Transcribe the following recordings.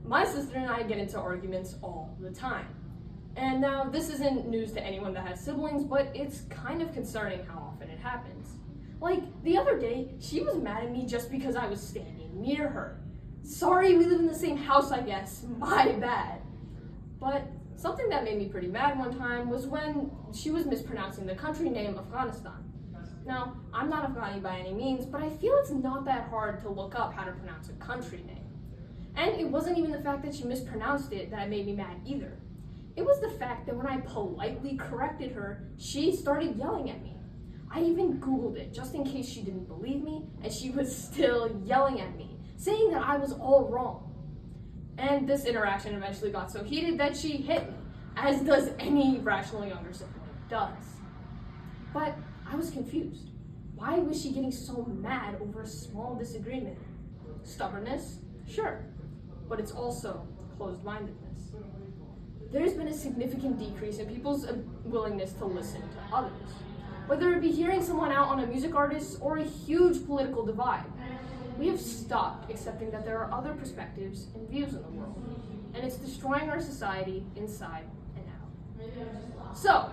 My sister and I get into arguments all the time. And now, this isn't news to anyone that has siblings, but it's kind of concerning how often it happens. Like, the other day, she was mad at me just because I was standing near her. Sorry, we live in the same house, I guess. My bad. But something that made me pretty mad one time was when she was mispronouncing the country name Afghanistan. Now, I'm not Afghani by any means, but I feel it's not that hard to look up how to pronounce a country name. And it wasn't even the fact that she mispronounced it that made me mad either. It was the fact that when I politely corrected her, she started yelling at me. I even Googled it just in case she didn't believe me, and she was still yelling at me, saying that I was all wrong. And this interaction eventually got so heated that she hit me, as does any rational younger sibling does. But I was confused. Why was she getting so mad over a small disagreement? Stubbornness? Sure. But it's also closed-mindedness. There's been a significant decrease in people's willingness to listen to others. Whether it be hearing someone out on a music artist or a huge political divide, we have stopped accepting that there are other perspectives and views in the world, and it's destroying our society inside and out. So,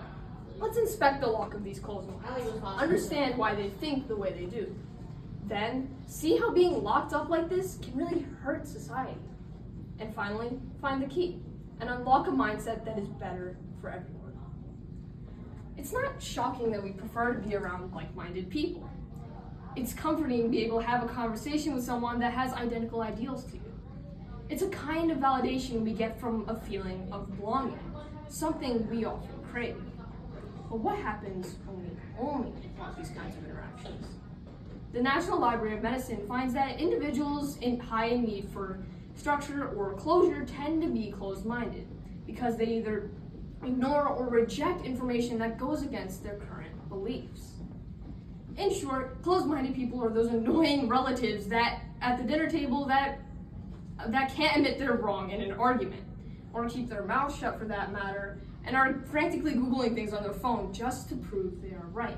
let's inspect the lock of these closed minds, understand why they think the way they do. Then, see how being locked up like this can really hurt society. And finally, find the key and unlock a mindset that is better for everyone. It's not shocking that we prefer to be around like-minded people. It's comforting to be able to have a conversation with someone that has identical ideals to you. It's a kind of validation we get from a feeling of belonging, something we often crave. But what happens when we only want these kinds of interactions? The National Library of Medicine finds that individuals high in need for structure or closure tend to be closed-minded because they either ignore or reject information that goes against their current beliefs. In short, closed-minded people are those annoying relatives that at the dinner table that can't admit they're wrong in an argument, or keep their mouth shut for that matter, and are frantically Googling things on their phone just to prove they are right.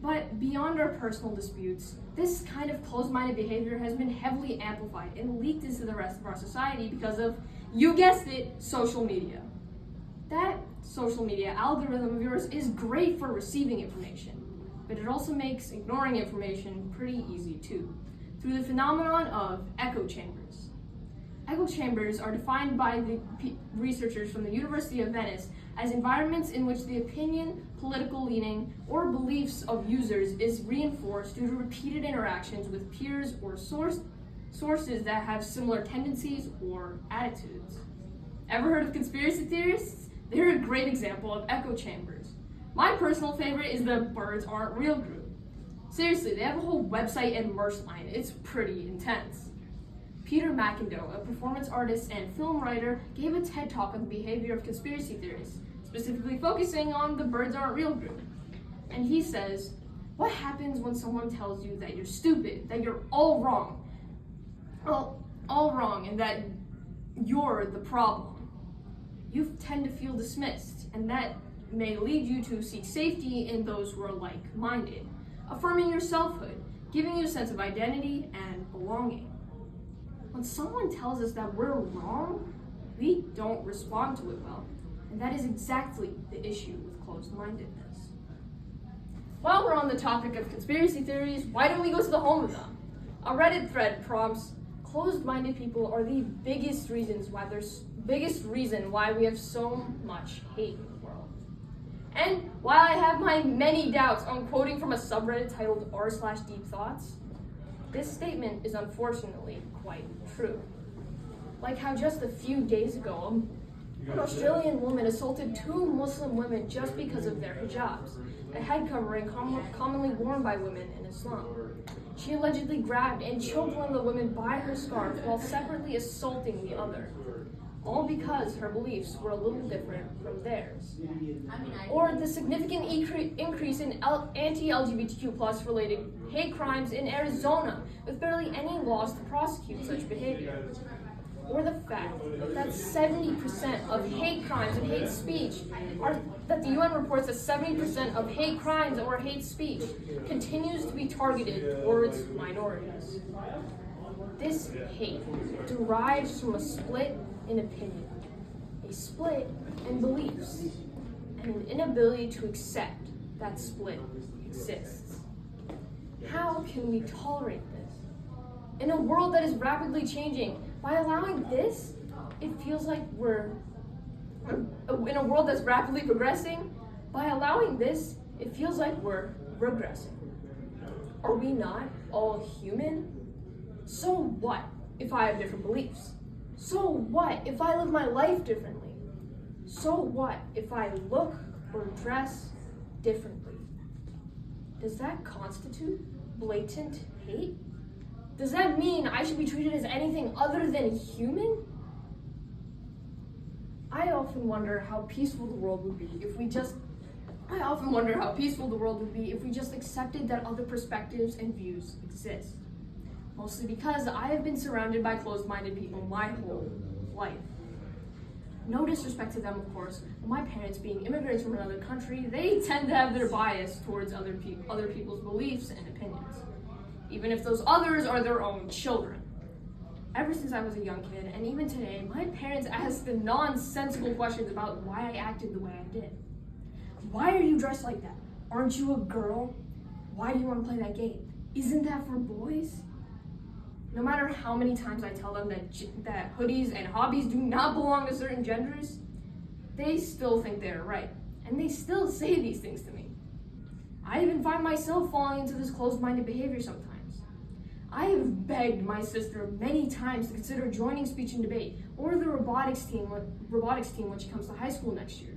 But beyond our personal disputes, this kind of closed-minded behavior has been heavily amplified and leaked into the rest of our society because of, you guessed it, social media. That social media algorithm of yours is great for receiving information, but it also makes ignoring information pretty easy too, through the phenomenon of echo chambers. Echo chambers are defined by the researchers from the University of Venice as environments in which the opinion, political leaning, or beliefs of users is reinforced due to repeated interactions with peers or sources that have similar tendencies or attitudes. Ever heard of conspiracy theorists? They're a great example of echo chambers. My personal favorite is the Birds Aren't Real group. Seriously, they have a whole website and merch line. It's pretty intense. Peter McIndoe, a performance artist and film writer, gave a TED Talk on the behavior of conspiracy theorists, specifically focusing on the Birds Aren't Real group. And he says, what happens when someone tells you that you're stupid, that you're all wrong? Well, all wrong, and that you're the problem. You tend to feel dismissed, and that may lead you to seek safety in those who are like-minded, affirming your selfhood, giving you a sense of identity and belonging. When someone tells us that we're wrong, we don't respond to it well, and that is exactly the issue with closed-mindedness. While we're on the topic of conspiracy theories, why don't we go to the home of them? A Reddit thread prompts, closed-minded people are the biggest reason why we have so much hate in the world. And while I have my many doubts on quoting from a subreddit titled r/deep thoughts, this statement is unfortunately quite true. Like how just a few days ago, an Australian woman assaulted 2 Muslim women just because of their hijabs, a head covering commonly worn by women in Islam. She allegedly grabbed and choked one of the women by her scarf while separately assaulting the other, all because her beliefs were a little different from theirs. Or the significant increase in anti-LGBTQ+ related hate crimes in Arizona, with barely any laws to prosecute such behavior. Or the fact that 70% of hate crimes and hate speech that the UN reports that 70% of hate crimes or hate speech continues to be targeted towards minorities. This hate derives from a split in opinion, a split in beliefs, and an inability to accept that split exists. How can we tolerate this? In a world that is rapidly changing, by allowing this, it feels like in a world that's rapidly progressing, by allowing this, it feels like we're regressing. Are we not all human? So what if I have different beliefs? So what if I live my life differently? So what if I look or dress differently? Does that constitute blatant hate? Does that mean I should be treated as anything other than human? I often wonder how peaceful the world would be if we just accepted that other perspectives and views exist. Mostly because I have been surrounded by closed-minded people my whole life. No disrespect to them, of course, but my parents, being immigrants from another country, they tend to have their bias towards other people's beliefs and opinions, even if those others are their own children. Ever since I was a young kid, and even today, my parents ask the nonsensical questions about why I acted the way I did. Why are you dressed like that? Aren't you a girl? Why do you want to play that game? Isn't that for boys? No matter how many times I tell them that hoodies and hobbies do not belong to certain genders, they still think they're right, and they still say these things to me. I even find myself falling into this closed-minded behavior sometimes. I have begged my sister many times to consider joining speech and debate or the robotics team when she comes to high school next year.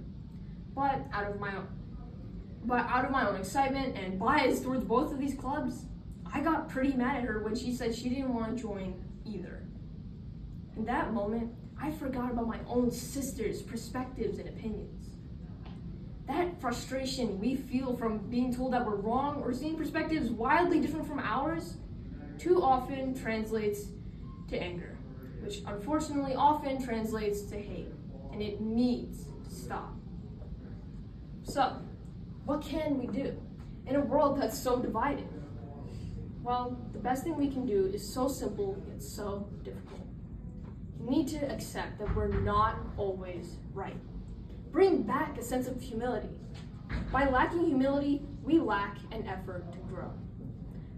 But out of my own excitement and bias towards both of these clubs, I got pretty mad at her when she said she didn't want to join either. In that moment, I forgot about my own sister's perspectives and opinions. That frustration we feel from being told that we're wrong or seeing perspectives wildly different from ours too often translates to anger, which unfortunately often translates to hate, and it needs to stop. So, what can we do in a world that's so divided? Well, the best thing we can do is so simple yet so difficult. We need to accept that we're not always right. Bring back a sense of humility. By lacking humility, we lack an effort to grow.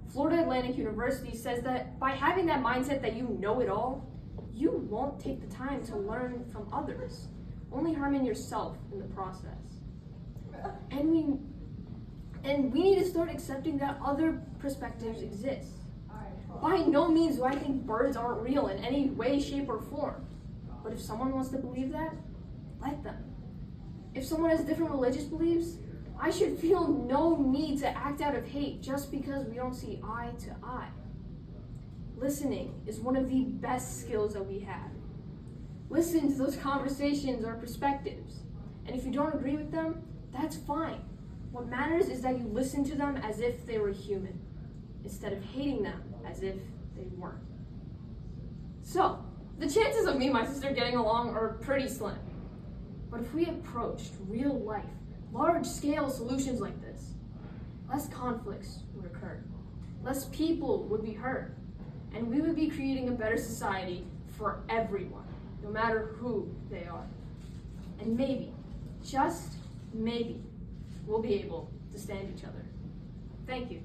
Florida Atlantic University says that by having that mindset that you know it all, you won't take the time to learn from others, only harming yourself in the process. And we need to start accepting that other perspectives exist. By no means do I think birds aren't real in any way, shape, or form. But if someone wants to believe that, let them. If someone has different religious beliefs, I should feel no need to act out of hate just because we don't see eye to eye. Listening is one of the best skills that we have. Listen to those conversations or perspectives. And if you don't agree with them, that's fine. What matters is that you listen to them as if they were human, instead of hating them as if they weren't. So, the chances of me and my sister getting along are pretty slim. But if we approached real life, large-scale solutions like this, less conflicts would occur, less people would be hurt, and we would be creating a better society for everyone, no matter who they are. And maybe, just maybe, we'll be able to stand each other. Thank you.